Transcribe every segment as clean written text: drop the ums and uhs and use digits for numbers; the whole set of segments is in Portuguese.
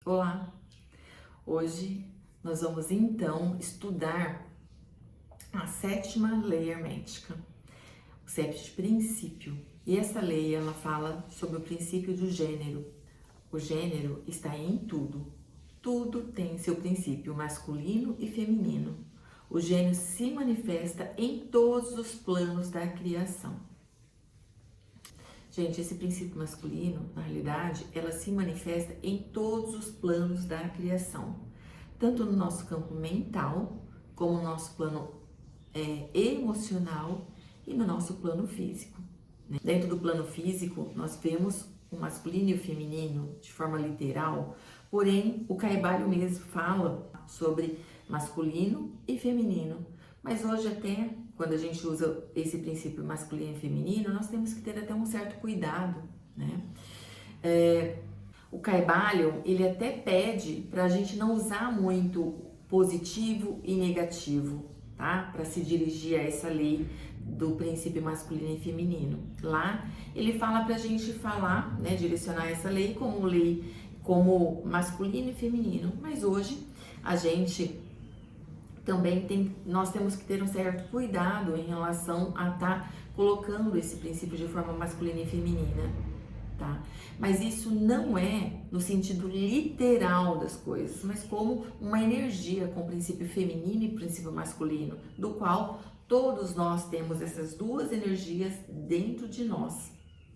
Olá! Hoje nós vamos então estudar a sétima lei hermética, o sétimo princípio. E essa lei ela fala sobre o princípio do gênero. O gênero está em tudo. Tudo tem seu princípio masculino e feminino. O gênero se manifesta em todos os planos da criação. Gente, esse princípio masculino, na realidade, ela se manifesta em todos os planos da criação, tanto no nosso campo mental, como no nosso plano emocional e no nosso plano físico. Né? Dentro do plano físico, nós vemos o masculino e o feminino de forma literal, porém, o Caibalion mesmo fala sobre masculino e feminino, mas hoje até quando a gente usa esse princípio masculino e feminino, nós temos que ter até um certo cuidado, né? O Caibalion, ele até pede para a gente não usar muito positivo e negativo, tá? Para se dirigir a essa lei do princípio masculino e feminino. Lá, ele fala para a gente falar, né, direcionar essa lei como masculino e feminino, mas hoje a gente também nós temos que ter um certo cuidado em relação a estar colocando esse princípio de forma masculina e feminina, tá? Mas isso não é no sentido literal das coisas, mas como uma energia com princípio feminino e princípio masculino, do qual todos nós temos essas duas energias dentro de nós,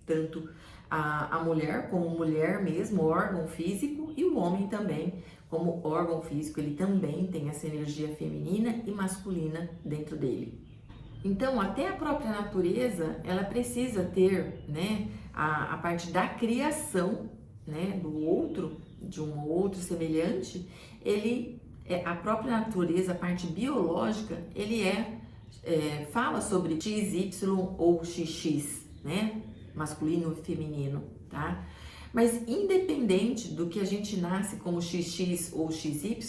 tanto a mulher como mulher mesmo, órgão físico, e o homem também como órgão físico, ele também tem essa energia feminina e masculina dentro dele. Então, até a própria natureza, ela precisa ter, né, a parte da criação, né, do outro, de um outro semelhante, a própria natureza, a parte biológica, fala sobre XY ou XX, né, masculino e feminino, tá? Mas independente do que a gente nasce como XX ou XY,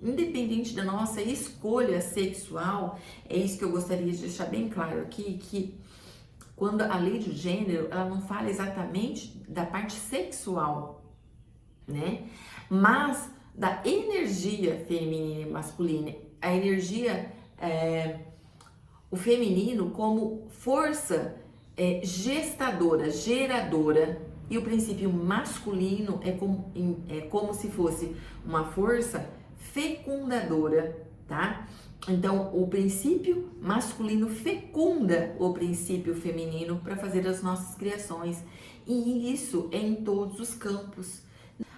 independente da nossa escolha sexual, é isso que eu gostaria de deixar bem claro aqui, que quando a lei do gênero, ela não fala exatamente da parte sexual, né? Mas da energia feminina e masculina, a energia, o feminino como força gestadora, geradora, e o princípio masculino é como se fosse uma força fecundadora, tá? Então, o princípio masculino fecunda o princípio feminino para fazer as nossas criações. E isso é em todos os campos.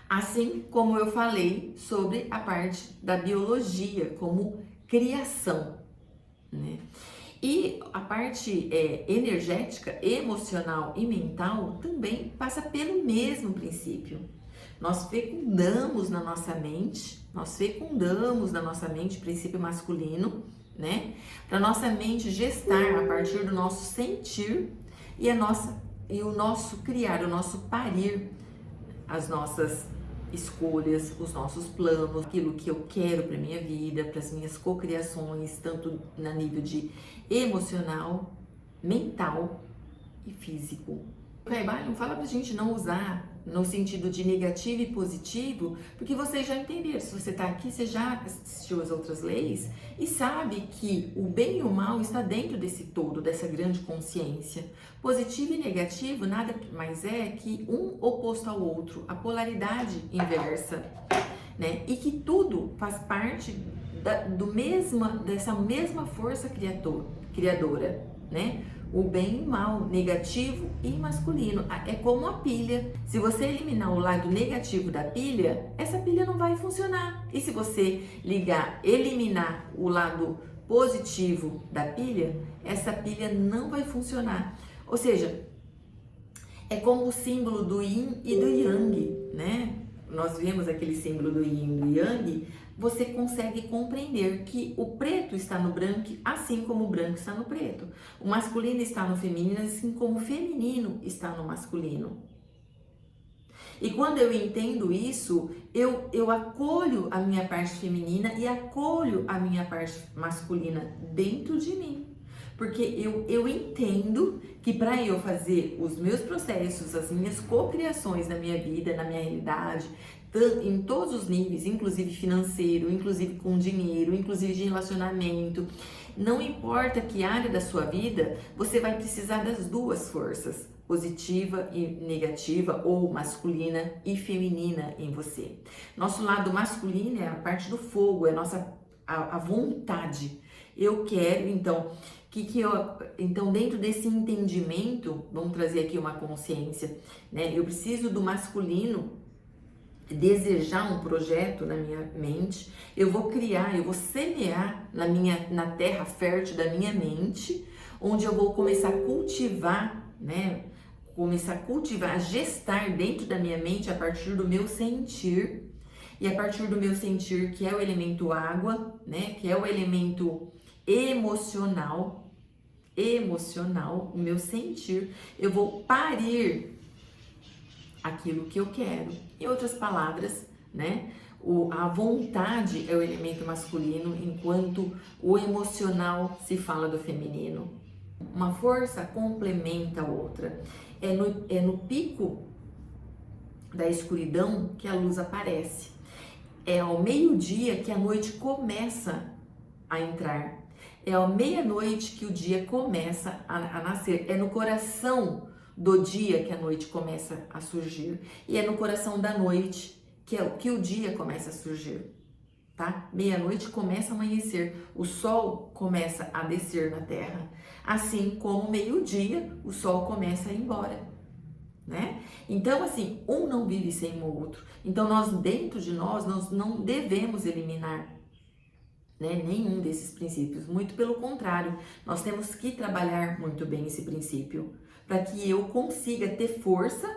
Assim como eu falei sobre a parte da biologia como criação, né? E a parte energética, emocional e mental também passa pelo mesmo princípio. Nós fecundamos na nossa mente o princípio masculino, né? Para nossa mente gestar a partir do nosso sentir e o nosso criar, o nosso parir, as nossas escolhas, os nossos planos, aquilo que eu quero para minha vida, para as minhas cocriações, tanto na nível de emocional, mental e físico. O Caibalion fala pra gente não usar no sentido de negativo e positivo, porque vocês já entenderam, se você está aqui, você já assistiu as outras leis e sabe que o bem e o mal está dentro desse todo, dessa grande consciência. Positivo e negativo nada mais é que um oposto ao outro, a polaridade inversa, né? E que tudo faz parte dessa mesma força criadora, né? O bem e o mal, negativo e masculino. É como a pilha. Se você eliminar o lado negativo da pilha, essa pilha não vai funcionar. E se você eliminar o lado positivo da pilha, essa pilha não vai funcionar. Ou seja, é como o símbolo do yin e do yang, né? Nós vemos aquele símbolo do yin e do yang, você consegue compreender que o preto está no branco, assim como o branco está no preto. O masculino está no feminino, assim como o feminino está no masculino. E quando eu entendo isso, eu acolho a minha parte feminina e acolho a minha parte masculina dentro de mim. Porque eu entendo que para eu fazer os meus processos, as minhas cocriações na minha vida, na minha realidade, em todos os níveis, inclusive financeiro, inclusive com dinheiro, inclusive de relacionamento. Não importa que área da sua vida, você vai precisar das duas forças, positiva e negativa, ou masculina e feminina em você. Nosso lado masculino é a parte do fogo, é a vontade. Eu quero, então, então, dentro desse entendimento, vamos trazer aqui uma consciência, né? Eu preciso do masculino desejar um projeto na minha mente, eu vou criar, eu vou semear na terra fértil da minha mente, onde eu vou começar a cultivar, né? Começar a cultivar, gestar dentro da minha mente a partir do meu sentir, e a partir do meu sentir, que é o elemento água, né? Que é o elemento emocional, o meu sentir, eu vou parir aquilo que eu quero. Em outras palavras, né? A vontade é o elemento masculino, enquanto o emocional se fala do feminino. Uma força complementa a outra. É no pico da escuridão que a luz aparece. É ao meio-dia que a noite começa a entrar. É à meia-noite que o dia começa a nascer. É no coração do dia que a noite começa a surgir. E é no coração da noite que o dia começa a surgir. Tá? Meia-noite começa a amanhecer. O sol começa a descer na terra. Assim como meio-dia, o sol começa a ir embora. Né? Então, assim, um não vive sem o outro. Então, dentro de nós não devemos eliminar, né, nenhum desses princípios. Muito pelo contrário, nós temos que trabalhar muito bem esse princípio, para que eu consiga ter força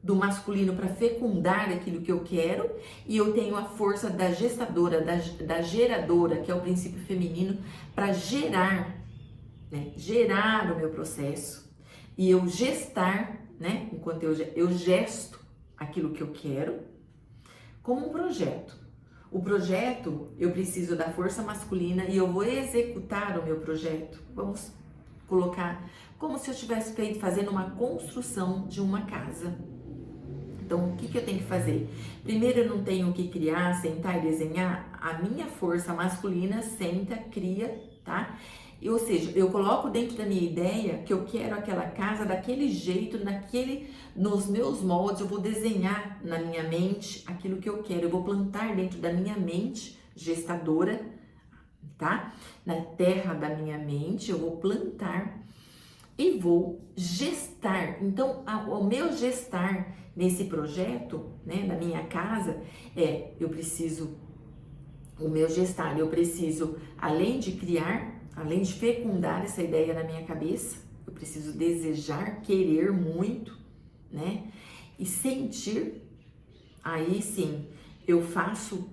do masculino para fecundar aquilo que eu quero, e eu tenho a força da gestadora, da geradora, que é o princípio feminino, para gerar, né, gerar o meu processo, e eu gestar, né, enquanto eu gesto aquilo que eu quero, como um projeto. O projeto, eu preciso da força masculina e eu vou executar o meu projeto. Vamos colocar como se eu estivesse fazendo uma construção de uma casa. Então, o que eu tenho que fazer? Primeiro, eu não tenho que criar, sentar e desenhar. A minha força masculina senta, cria, tá? Ou seja, eu coloco dentro da minha ideia que eu quero aquela casa daquele jeito, nos meus moldes, eu vou desenhar na minha mente aquilo que eu quero, eu vou plantar dentro da minha mente gestadora, tá? Na terra da minha mente, eu vou plantar e vou gestar. Então, o meu gestar nesse projeto, né, na minha casa, eu preciso além de criar, além de fecundar essa ideia na minha cabeça, eu preciso desejar, querer muito, né? E sentir. Aí sim, eu faço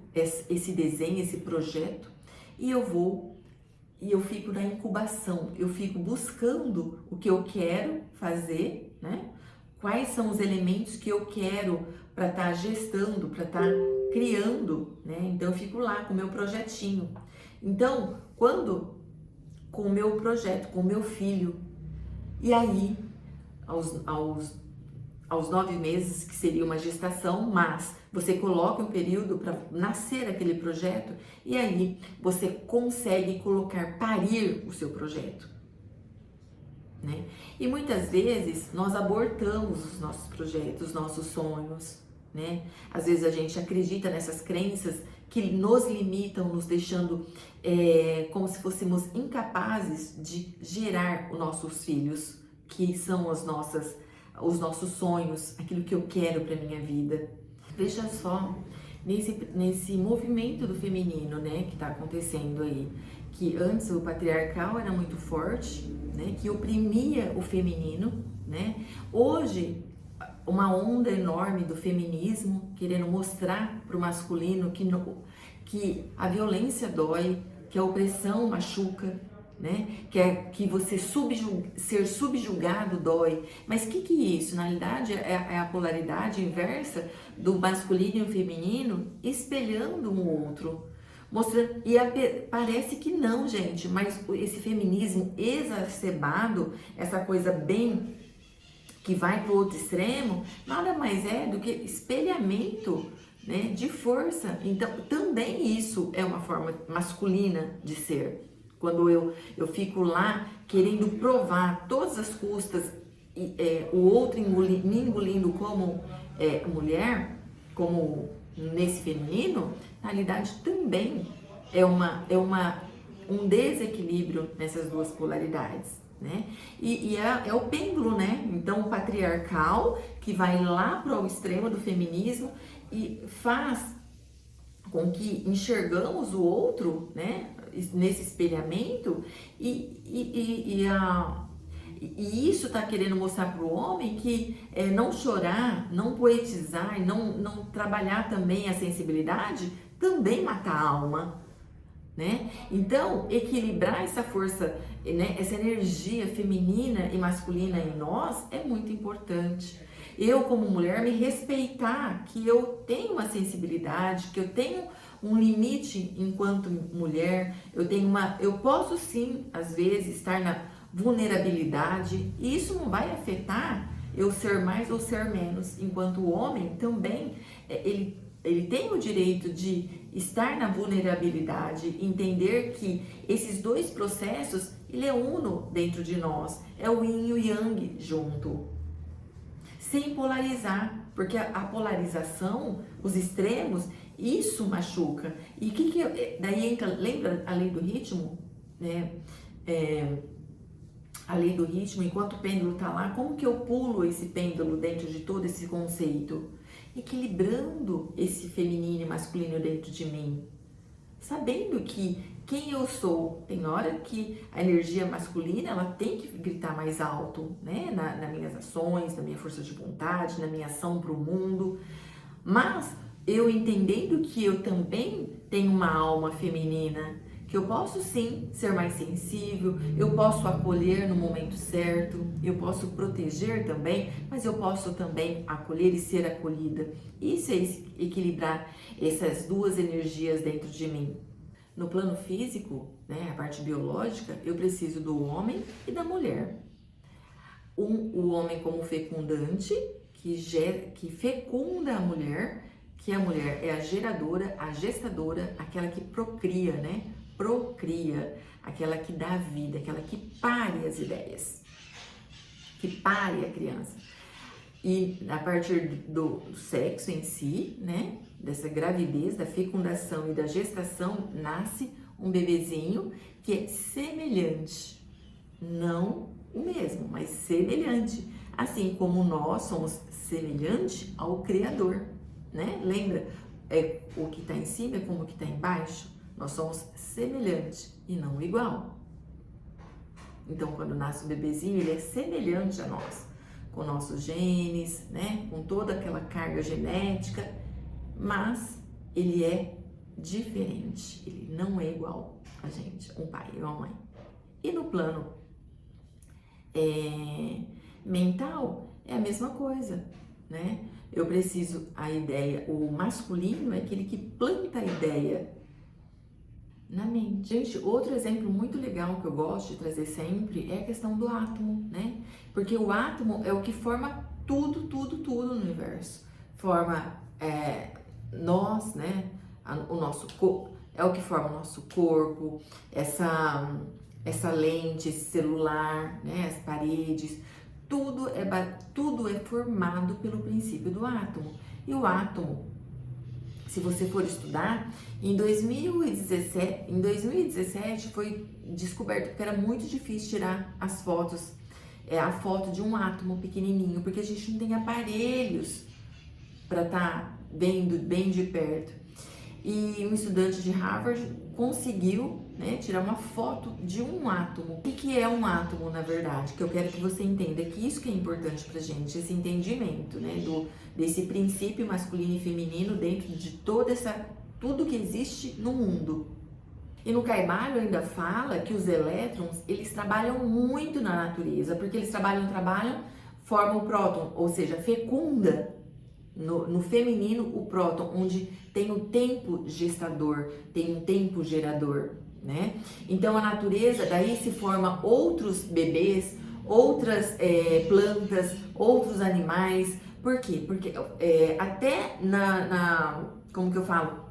esse desenho, esse projeto, e eu fico na incubação, eu fico buscando o que eu quero fazer, né? Quais são os elementos que eu quero para estar gestando, para estar criando, né? Então eu fico lá com o meu projetinho. Então, com o meu projeto, com o meu filho. E aí, aos 9 meses, que seria uma gestação, mas você coloca um período para nascer aquele projeto, e aí você consegue parir o seu projeto. Né? E muitas vezes nós abortamos os nossos projetos, os nossos sonhos. Né? Às vezes a gente acredita nessas crenças que nos limitam, nos deixando como se fôssemos incapazes de gerar os nossos filhos, que são os nossos sonhos, aquilo que eu quero para minha vida. Veja só, nesse movimento do feminino, né, que está acontecendo aí, que antes o patriarcal era muito forte, né, que oprimia o feminino, né? Hoje, uma onda enorme do feminismo querendo mostrar para o masculino que a violência dói, que a opressão machuca, né? Que você ser subjugado dói. Mas o que é isso? Na realidade, é a polaridade inversa do masculino e o feminino espelhando um outro. Mostrando, e parece que não, gente, mas esse feminismo exacerbado, essa coisa bem que vai para o outro extremo, nada mais é do que espelhamento né, de força. Então, também isso é uma forma masculina de ser. Quando eu fico lá querendo provar a todas as custas o outro me engolindo como mulher, como nesse feminino, na realidade também um desequilíbrio nessas duas polaridades. Né? E é o pêndulo, né? Então, o patriarcal que vai lá para o extremo do feminismo e faz com que enxergamos o outro, né? Nesse espelhamento e isso está querendo mostrar para o homem que não chorar, não poetizar e não trabalhar também a sensibilidade também mata a alma. Né? Então, equilibrar essa força, né, essa energia feminina e masculina em nós é muito importante. Eu, como mulher, me respeitar que eu tenho uma sensibilidade, que eu tenho um limite enquanto mulher, eu posso sim, às vezes, estar na vulnerabilidade, e isso não vai afetar eu ser mais ou ser menos, enquanto o homem também, ele tem o direito de estar na vulnerabilidade, entender que esses dois processos, ele é uno dentro de nós, é o yin e o yang junto, sem polarizar, porque a polarização, os extremos, isso machuca. E daí entra, lembra a lei do ritmo, né? A lei do ritmo, enquanto o pêndulo tá lá, como que eu pulo esse pêndulo dentro de todo esse conceito? Equilibrando esse feminino e masculino dentro de mim, sabendo que quem eu sou, tem hora que a energia masculina ela tem que gritar mais alto, né? Nas minhas ações, na minha força de vontade, na minha ação para o mundo, mas eu entendendo que eu também tenho uma alma feminina, que eu posso sim ser mais sensível, eu posso acolher no momento certo, eu posso proteger também, mas eu posso também acolher e ser acolhida. Isso é equilibrar essas duas energias dentro de mim. No plano físico, né, a parte biológica, eu preciso do homem e da mulher. O homem como fecundante, que fecunda a mulher, que a mulher é a geradora, a gestadora, aquela que procria, né? Procria, aquela que dá vida, aquela que pare as ideias, que pare a criança. E a partir do sexo em si, né, dessa gravidez, da fecundação e da gestação, nasce um bebezinho que é semelhante, não o mesmo, mas semelhante, assim como nós somos semelhante ao Criador, né? Lembra? O que está em cima é como o que está embaixo. Nós somos semelhantes e não igual. Então, quando nasce o bebezinho, ele é semelhante a nós, com nossos genes, né? Com toda aquela carga genética, mas ele é diferente, ele não é igual a gente, um pai e uma mãe. E no plano mental, é a mesma coisa, né? Eu preciso, a ideia, o masculino é aquele que planta a ideia na mente. Gente, outro exemplo muito legal que eu gosto de trazer sempre é a questão do átomo, né? Porque o átomo é o que forma tudo no universo. Forma nós, né? O nosso corpo, é o que forma o nosso corpo, essa lente, esse celular, né? As paredes, tudo é formado pelo princípio do átomo. E o átomo, se você for estudar, em 2017 foi descoberto que era muito difícil tirar as fotos, a foto de um átomo pequenininho, porque a gente não tem aparelhos para estar vendo bem de perto. E um estudante de Harvard conseguiu, né, tirar uma foto de um átomo. O que é um átomo, na verdade? Que eu quero que você entenda que isso que é importante pra gente, esse entendimento, né, desse princípio masculino e feminino dentro de tudo que existe no mundo. E no Caibalion ainda fala que os elétrons, eles trabalham muito na natureza, porque eles trabalham, formam o próton, ou seja, fecunda no feminino o próton, onde tem um tempo gestador, tem um tempo gerador, né? Então a natureza, daí se forma outros bebês, outras plantas, outros animais. Por quê? Porque até como que eu falo?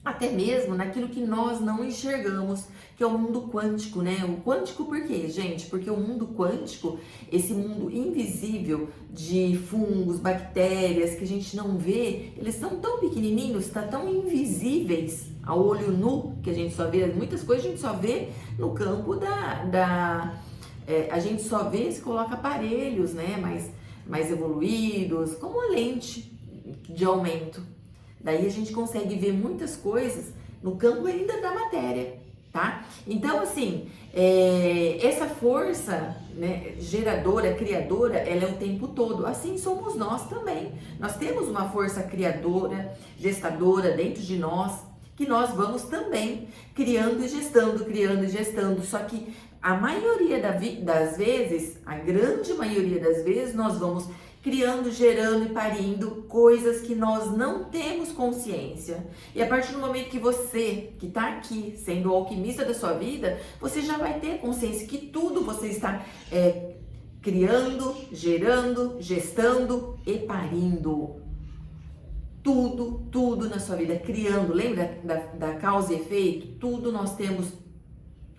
Até mesmo naquilo que nós não enxergamos, que é o mundo quântico, né? O quântico por quê, gente? Porque o mundo quântico, esse mundo invisível de fungos, bactérias que a gente não vê, eles são tão pequenininhos, tá tão invisíveis ao olho nu, que a gente só vê, muitas coisas a gente só vê no campo a gente só vê se coloca aparelhos, né? Mais evoluídos, como a lente de aumento. Daí a gente consegue ver muitas coisas no campo ainda da matéria, tá? Então, assim, essa força, né, geradora, criadora, ela é o tempo todo. Assim somos nós também. Nós temos uma força criadora, gestadora dentro de nós, que nós vamos também criando e gestando. Só que a maioria das vezes, a grande maioria das vezes, nós vamos criando, gerando e parindo coisas que nós não temos consciência. E a partir do momento que você, que está aqui, sendo o alquimista da sua vida, você já vai ter consciência que tudo você está criando, gerando, gestando e parindo. Tudo na sua vida, criando. Lembra da causa e efeito? Tudo nós temos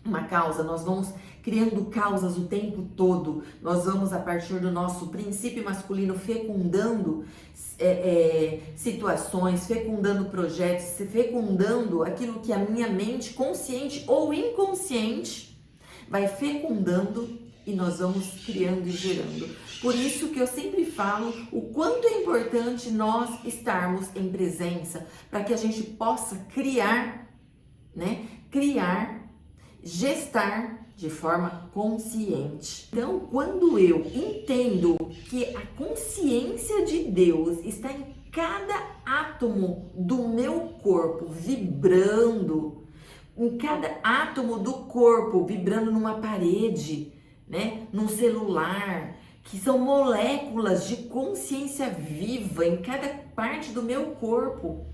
uma causa, nós vamos criando causas o tempo todo, nós vamos a partir do nosso princípio masculino fecundando situações, fecundando projetos, fecundando aquilo que a minha mente consciente ou inconsciente vai fecundando e nós vamos criando e gerando. Por isso que eu sempre falo o quanto é importante nós estarmos em presença, para que a gente possa criar, né? Gestar de forma consciente. Então, quando eu entendo que a consciência de Deus está em cada átomo do meu corpo vibrando, em cada átomo do corpo vibrando numa parede, né, num celular, que são moléculas de consciência viva em cada parte do meu corpo,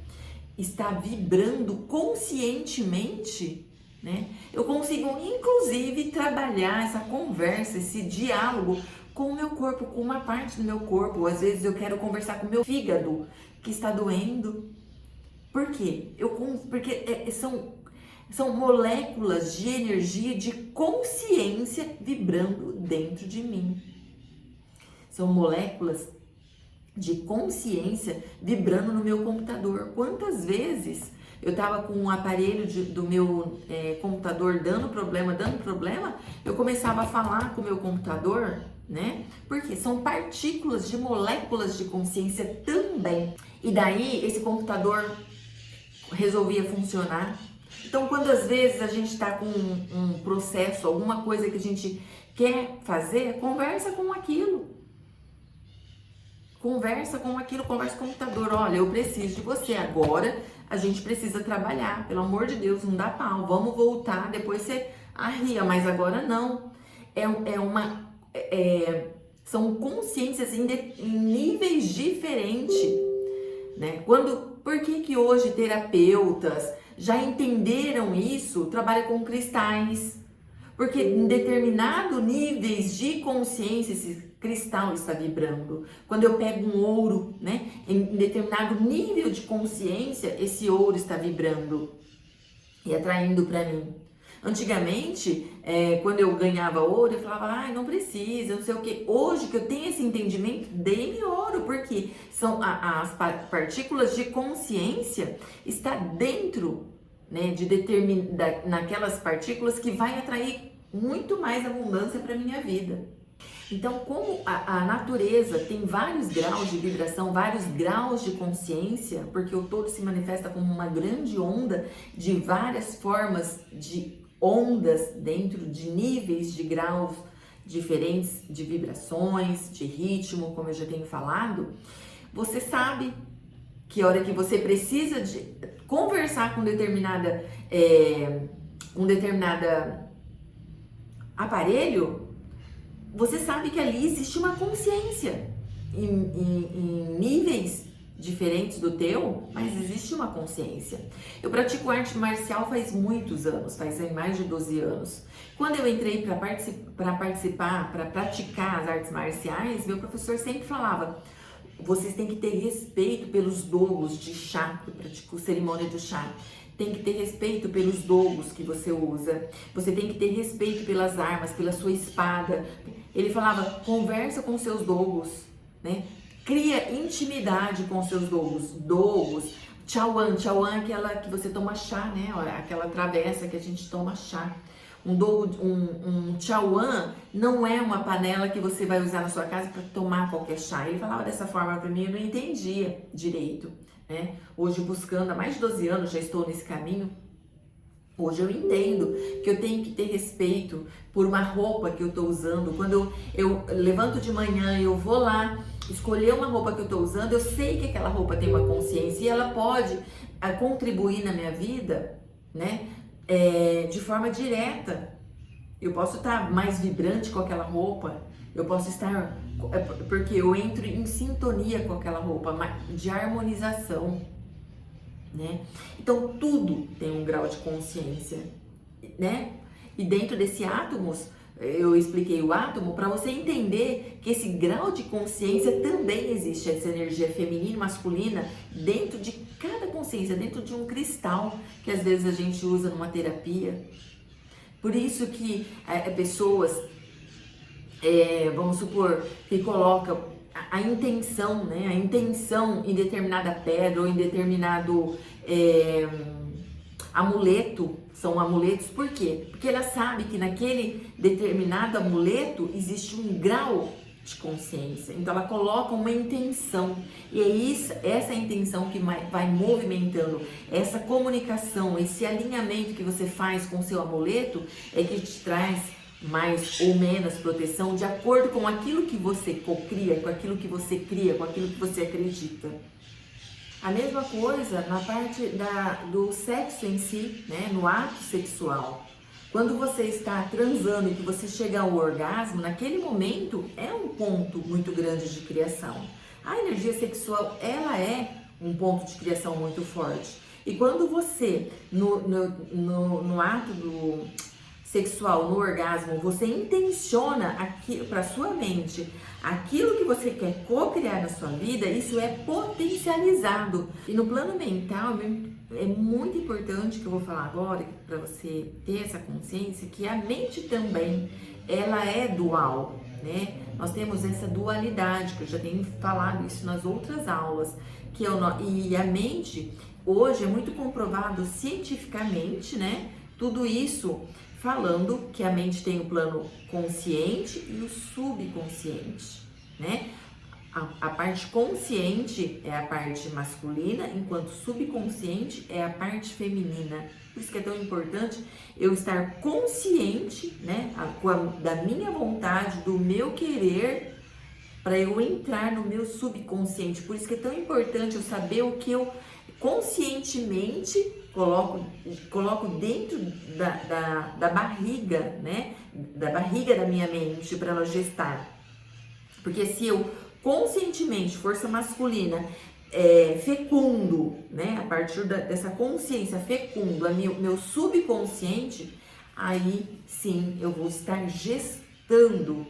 está vibrando conscientemente, né? Eu consigo, inclusive, trabalhar essa conversa, esse diálogo com o meu corpo, com uma parte do meu corpo. Às vezes eu quero conversar com o meu fígado, que está doendo. Por quê? Porque são moléculas de energia, de consciência vibrando dentro de mim. São moléculas de consciência vibrando no meu computador. Quantas vezes eu tava com um aparelho do meu computador dando problema, eu começava a falar com o meu computador, né? Porque são partículas de moléculas de consciência também. E daí esse computador resolvia funcionar. Então, quando às vezes a gente está com um processo, alguma coisa que a gente quer fazer, conversa com aquilo. Conversa com o computador. Olha, eu preciso de você agora. A gente precisa trabalhar, pelo amor de Deus, não dá pau, vamos voltar, depois você arria, mas agora não. São consciências em níveis diferentes, né? Por que hoje terapeutas já entenderam isso, trabalham com cristais? Porque em determinado níveis de consciência, esse cristal está vibrando. Quando eu pego um ouro, né, em determinado nível de consciência, esse ouro está vibrando e atraindo para mim. Antigamente, quando eu ganhava ouro, eu falava, não precisa, não sei o que. Hoje que eu tenho esse entendimento, dei-me ouro, porque são as partículas de consciência está dentro, né, naquelas partículas que vai atrair muito mais abundância para minha vida. Então, como a natureza tem vários graus de vibração, vários graus de consciência, porque o todo se manifesta como uma grande onda de várias formas de ondas dentro de níveis de graus diferentes de vibrações, de ritmo, como eu já tenho falado, você sabe que a hora que você precisa de conversar com determinada aparelho, você sabe que ali existe uma consciência em níveis diferentes do teu, mas existe uma consciência. Eu pratico arte marcial faz muitos anos, faz mais de 12 anos. Quando eu entrei para praticar as artes marciais, meu professor sempre falava, Vocês têm que ter respeito pelos dogos de chá, eu pratico cerimônia do chá. Tem que ter respeito pelos dogos que você usa. Você tem que ter respeito pelas armas, pela sua espada. Ele falava, conversa com seus dogos, né? Cria intimidade com seus dogos. Dogos, chawan é aquela que você toma chá, né? Aquela travessa que a gente toma chá. Um chawan não é uma panela que você vai usar na sua casa para tomar qualquer chá. Ele falava dessa forma para mim, eu não entendia direito, né? Hoje, buscando há mais de 12 anos, já estou nesse caminho. Hoje eu entendo que eu tenho que ter respeito por uma roupa que eu estou usando. Quando eu levanto de manhã e eu vou lá escolher uma roupa que eu estou usando, eu sei que aquela roupa tem uma consciência e ela pode contribuir na minha vida, né? De forma direta. Eu posso estar mais vibrante com aquela roupa, eu posso estar, porque eu entro em sintonia com aquela roupa, de harmonização, né? Então tudo tem um grau de consciência, né? E dentro desse átomos, eu expliquei o átomo para você entender que esse grau de consciência também existe, essa energia feminina e masculina dentro de cada consciência, dentro de um cristal que às vezes a gente usa numa terapia. Por isso que pessoas, vamos supor, que colocam a intenção, né? A intenção em determinada pedra ou em determinado amuleto, são amuletos, por quê? Porque ela sabe que naquele determinado amuleto existe um grau de consciência, então ela coloca uma intenção, e é isso, essa intenção que vai movimentando, essa comunicação, esse alinhamento que você faz com o seu amuleto, é que te traz mais ou menos proteção de acordo com aquilo que você cocria, com aquilo que você cria, com aquilo que você acredita. A mesma coisa na parte do sexo em si, né? No ato sexual. Quando você está transando e que você chega ao orgasmo, naquele momento é um ponto muito grande de criação. A energia sexual, ela é um ponto de criação muito forte. E quando você, no ato sexual, no orgasmo, você intenciona para sua mente aquilo que você quer co-criar na sua vida, isso é potencializado. E no plano mental é muito importante, que eu vou falar agora, para você ter essa consciência, que a mente também, ela é dual, né? Nós temos essa dualidade, que eu já tenho falado isso nas outras aulas, e a mente, hoje é muito comprovado cientificamente, né? Tudo isso falando que a mente tem o plano consciente e o subconsciente, né? A parte consciente é a parte masculina, enquanto subconsciente é a parte feminina. Por isso que é tão importante eu estar consciente, né, da minha vontade, do meu querer, para eu entrar no meu subconsciente. Por isso que é tão importante eu saber o que eu conscientemente coloco dentro da barriga, né? Da barriga da minha mente para ela gestar. Porque se eu conscientemente, força masculina, fecundo, né? A partir dessa consciência fecundo, meu subconsciente, aí sim eu vou estar gestando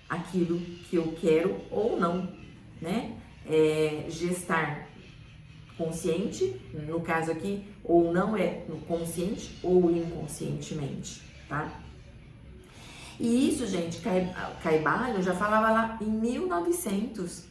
aquilo que eu quero ou não, né? Gestar consciente, no caso aqui, ou não é no consciente ou inconscientemente, tá? E isso, gente, Caibalion já falava lá em 1900,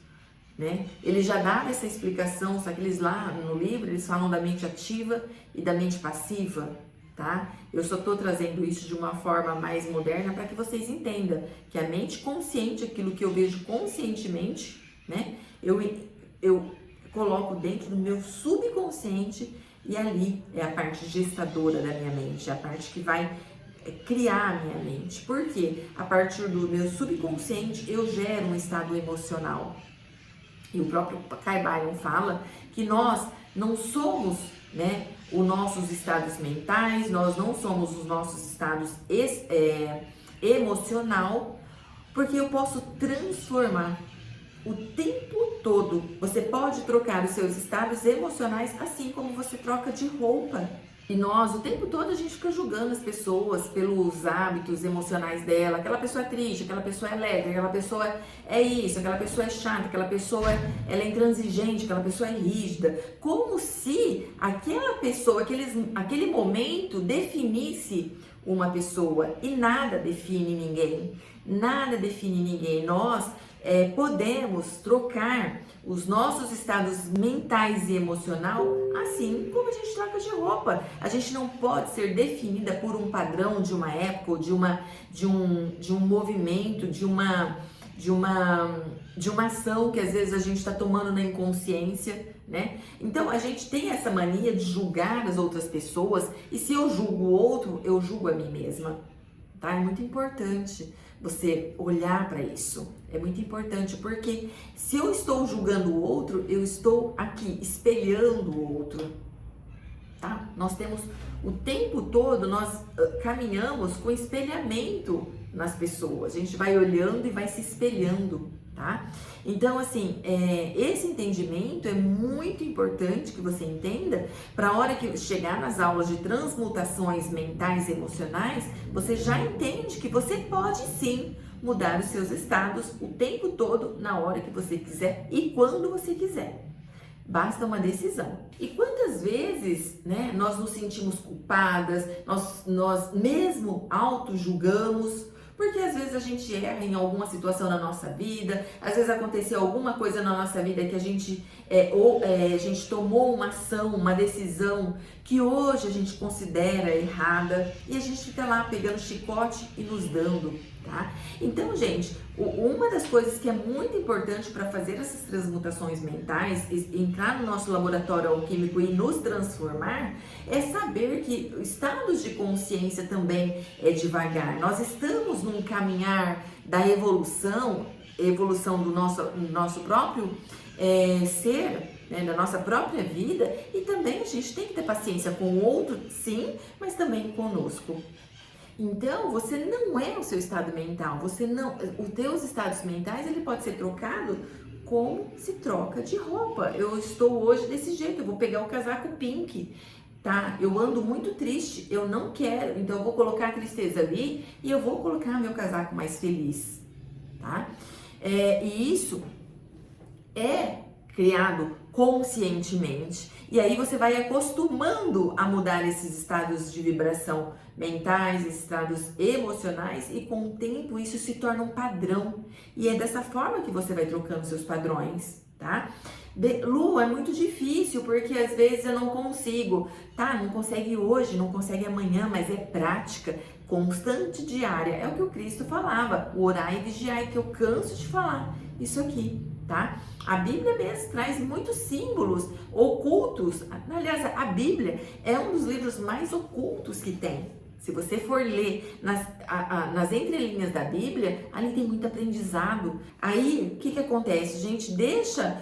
né? Ele já dava essa explicação, só que eles lá no livro, eles falam da mente ativa e da mente passiva, tá? Eu só tô trazendo isso de uma forma mais moderna para que vocês entendam que a mente consciente, aquilo que eu vejo conscientemente, né? Eu coloco dentro do meu subconsciente e ali é a parte gestadora da minha mente, a parte que vai criar a minha mente. Porque a partir do meu subconsciente eu gero um estado emocional. E o próprio Caibalion fala que nós não somos, né, os nossos estados mentais, nós não somos os nossos estados emocional, porque eu posso transformar o tempo todo. Você pode trocar os seus estados emocionais assim como você troca de roupa. E nós, o tempo todo, a gente fica julgando as pessoas pelos hábitos emocionais dela. Aquela pessoa é triste, aquela pessoa é alegre, aquela pessoa é isso, aquela pessoa é chata, aquela pessoa ela é intransigente, aquela pessoa é rígida. Como se aquela pessoa, aquele momento definisse uma pessoa. E nada define ninguém. Nada define ninguém. Nós podemos trocar os nossos estados mentais e emocional assim como a gente troca de roupa. A gente não pode ser definida por um padrão de uma época, ou de um movimento, de uma ação que às vezes a gente está tomando na inconsciência, né? Então a gente tem essa mania de julgar as outras pessoas, e se eu julgo o outro, eu julgo a mim mesma, tá? É muito importante você olhar para isso. É muito importante, porque se eu estou julgando o outro, eu estou aqui espelhando o outro, tá? Nós temos o tempo todo, nós caminhamos com espelhamento nas pessoas. A gente vai olhando e vai se espelhando, tá? Então, assim, esse entendimento é muito importante que você entenda, para a hora que chegar nas aulas de transmutações mentais e emocionais, você já entende que você pode sim mudar os seus estados o tempo todo, na hora que você quiser e quando você quiser. Basta uma decisão. E quantas vezes, né, nós nos sentimos culpadas, nós mesmo auto-julgamos, porque às vezes a gente erra em alguma situação na nossa vida, às vezes aconteceu alguma coisa na nossa vida que a gente tomou uma ação, uma decisão que hoje a gente considera errada, e a gente fica lá pegando chicote e nos dando, tá? Então, gente, uma das coisas que é muito importante para fazer essas transmutações mentais, entrar no nosso laboratório alquímico e nos transformar, é saber que estados de consciência também é devagar. Nós estamos num caminhar da evolução do nosso próprio ser, né, da nossa própria vida, e também a gente tem que ter paciência com o outro, sim, mas também conosco. Então, você não é o seu estado mental, os teus estados mentais, ele pode ser trocado como se troca de roupa. Eu estou hoje desse jeito, eu vou pegar o casaco pink, tá? Eu ando muito triste, eu não quero, então eu vou colocar a tristeza ali e eu vou colocar meu casaco mais feliz, tá? E isso é criado conscientemente, e aí você vai acostumando a mudar esses estados de vibração mentais, esses estados emocionais, e com o tempo isso se torna um padrão, e é dessa forma que você vai trocando seus padrões, tá? Lu, é muito difícil, porque às vezes eu não consigo, tá? Não consegue hoje, não consegue amanhã, mas é prática constante, diária. É o que o Cristo falava, orai e vigiai, que eu canso de falar isso aqui, tá? A Bíblia mesmo traz muitos símbolos ocultos. Aliás, a Bíblia é um dos livros mais ocultos que tem. Se você for ler nas entrelinhas da Bíblia, ali tem muito aprendizado. Aí, o que acontece? A gente deixa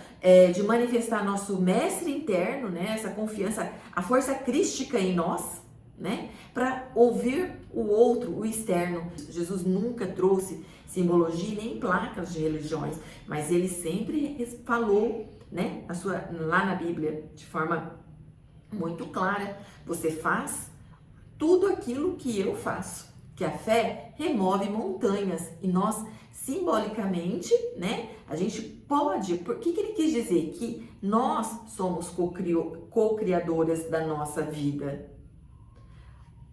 de manifestar nosso mestre interno, né? Essa confiança, a força crística em nós, né? Para ouvir o outro, o externo. Jesus nunca trouxe simbologia nem placas de religiões, mas ele sempre falou, né? Lá na Bíblia, de forma muito clara, você faz tudo aquilo que eu faço, que a fé remove montanhas, e nós simbolicamente, né, a gente pode, por que ele quis dizer? Que nós somos co-criadoras da nossa vida.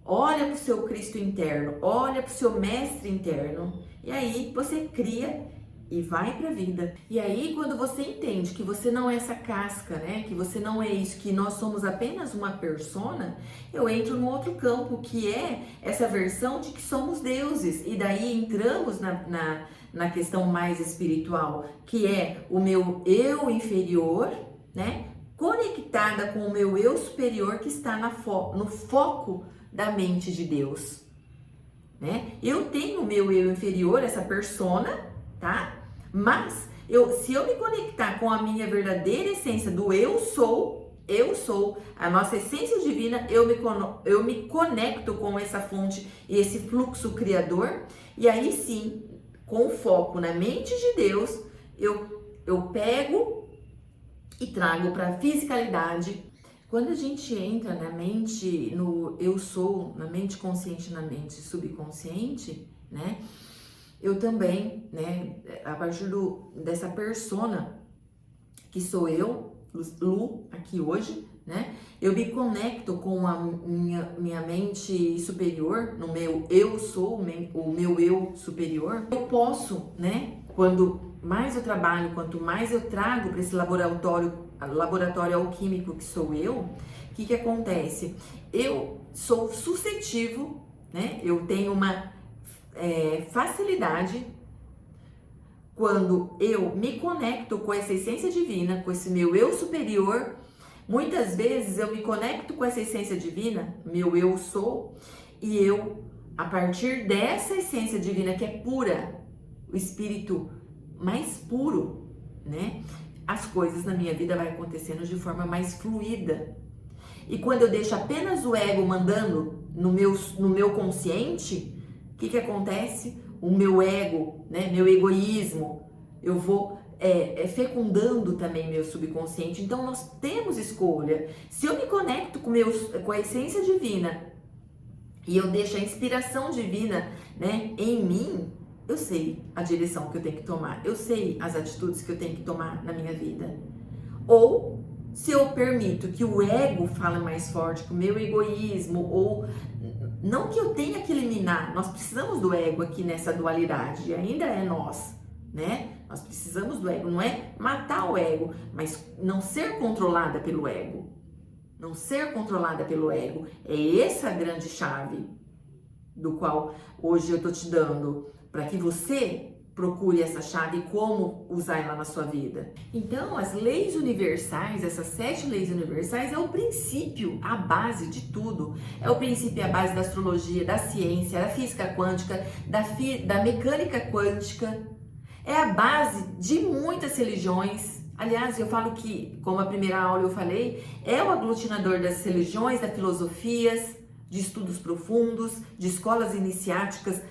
Olha para o seu Cristo interno, olha para o seu mestre interno, e aí você cria e vai para a vida. E aí, quando você entende que você não é essa casca, né? Que você não é isso, que nós somos apenas uma persona, eu entro no outro campo, que é essa versão de que somos deuses. E daí entramos na questão mais espiritual, que é o meu eu inferior, né? Conectada com o meu eu superior, que está no foco da mente de Deus, né? Eu tenho o meu eu inferior, essa persona, tá? Mas se eu me conectar com a minha verdadeira essência do eu sou, a nossa essência divina, eu me conecto com essa fonte e esse fluxo criador, e aí sim, com foco na mente de Deus, eu pego e trago para a fisicalidade Quando a gente entra na mente, no eu sou, na mente consciente, na mente subconsciente, né? Eu também, né, a partir dessa persona que sou eu, Lu, aqui hoje, né? Eu me conecto com a minha mente superior, no meu eu sou, o meu eu superior. Eu posso, né? Quando mais eu trabalho, quanto mais eu trago para esse laboratório alquímico que sou eu, o que acontece? Eu sou suscetível, né? Eu tenho uma facilidade quando eu me conecto com essa essência divina, com esse meu eu superior. Muitas vezes eu me conecto com essa essência divina, meu eu sou, e eu, a partir dessa essência divina que é pura, o espírito mais puro, né? As coisas na minha vida vai acontecendo de forma mais fluida. E quando eu deixo apenas o ego mandando no meu consciente, o que acontece? O meu ego, né? Meu egoísmo, eu vou fecundando também meu subconsciente. Então nós temos escolha. Se eu me conecto com a essência divina e eu deixo a inspiração divina, né, em mim, eu sei a direção que eu tenho que tomar, eu sei as atitudes que eu tenho que tomar na minha vida. Ou se eu permito que o ego fale mais forte, que o meu egoísmo, ou não que eu tenha que eliminar, nós precisamos do ego aqui nessa dualidade, ainda é nós, né? Nós precisamos do ego, não é matar o ego, mas não ser controlada pelo ego. Não ser controlada pelo ego. É essa a grande chave do qual hoje eu tô te dando, para que você procure essa chave e como usar ela na sua vida. Então, as leis universais, essas 7 leis universais, é o princípio, a base de tudo. É o princípio, a base da astrologia, da ciência, da física quântica, da mecânica quântica. É a base de muitas religiões. Aliás, eu falo que, como a primeira aula eu falei, é o aglutinador das religiões, das filosofias, de estudos profundos, de escolas iniciáticas.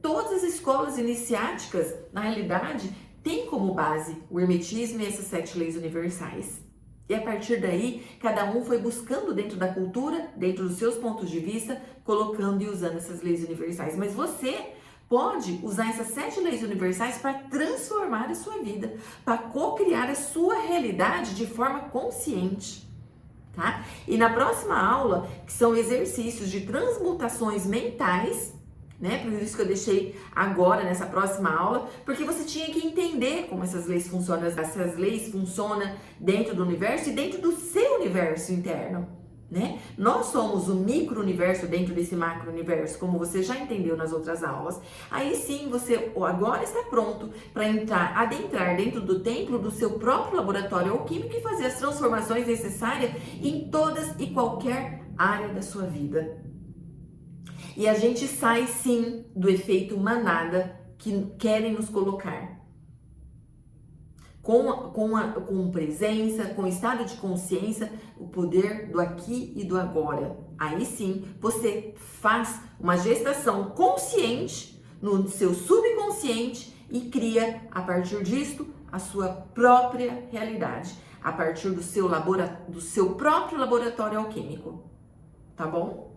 Todas as escolas iniciáticas, na realidade, têm como base o hermetismo e essas 7 leis universais. E a partir daí, cada um foi buscando dentro da cultura, dentro dos seus pontos de vista, colocando e usando essas leis universais. Mas você pode usar essas 7 leis universais para transformar a sua vida, para co-criar a sua realidade de forma consciente. Tá? E na próxima aula, que são exercícios de transmutações mentais, né? Por isso que eu deixei agora nessa próxima aula, porque você tinha que entender como essas leis funcionam. Essas leis funcionam dentro do universo e dentro do seu universo interno, né? Nós somos o micro-universo dentro desse macro-universo, como você já entendeu nas outras aulas. Aí sim, você agora está pronto para adentrar dentro do templo do seu próprio laboratório alquímico e fazer as transformações necessárias em todas e qualquer área da sua vida. E a gente sai sim do efeito manada que querem nos colocar. Com presença, com estado de consciência, o poder do aqui e do agora. Aí sim, você faz uma gestação consciente no seu subconsciente e cria, a partir disto, a sua própria realidade, a partir do seu próprio laboratório alquímico. Tá bom?